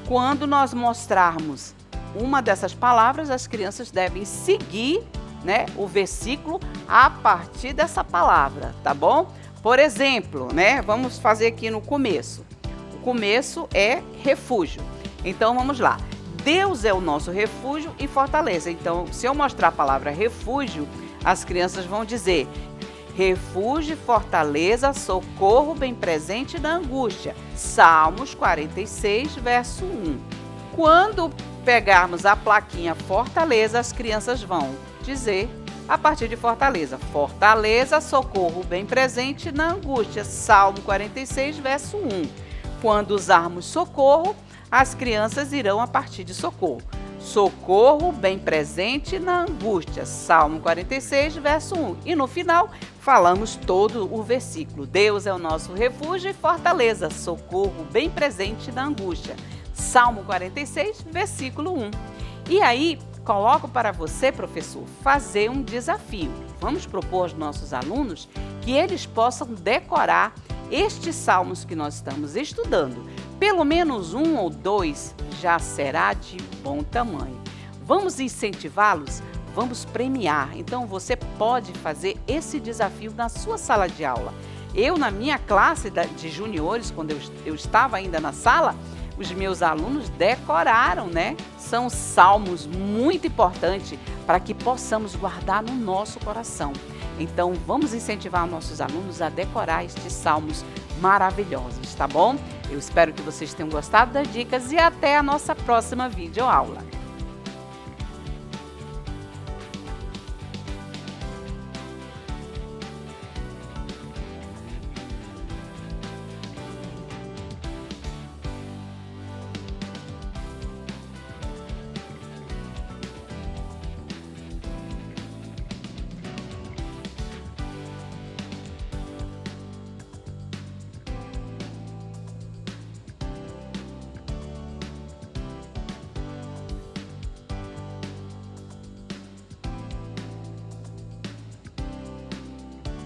quando nós mostrarmos uma dessas palavras, as crianças devem seguir, né, o versículo a partir dessa palavra, tá bom? Por exemplo, né, vamos fazer aqui no começo. O começo é refúgio. Então vamos lá. Deus é o nosso refúgio e fortaleza. Então, se eu mostrar a palavra refúgio, as crianças vão dizer: refúgio, fortaleza, socorro bem presente na angústia. Salmos 46, verso 1. Quando pegarmos a plaquinha fortaleza, as crianças vão dizer a partir de fortaleza: fortaleza, socorro bem presente na angústia. Salmo 46, verso 1. Quando usarmos socorro, as crianças irão a partir de socorro. Socorro bem presente na angústia. Salmo 46, verso 1. E no final, falamos todo o versículo. Deus é o nosso refúgio e fortaleza, socorro bem presente na angústia. Salmo 46, versículo 1. E aí, coloco para você, professor, fazer um desafio. Vamos propor aos nossos alunos que eles possam decorar estes salmos que nós estamos estudando. Pelo menos 1 ou 2 já será de bom tamanho. Vamos incentivá-los? Vamos premiar. Então você pode fazer esse desafio na sua sala de aula. Eu, na minha classe de juniores, quando eu estava ainda na sala, os meus alunos decoraram, né? São salmos muito importantes para que possamos guardar no nosso coração. Então, vamos incentivar nossos alunos a decorar estes salmos maravilhosos, tá bom? Eu espero que vocês tenham gostado das dicas e até a nossa próxima videoaula.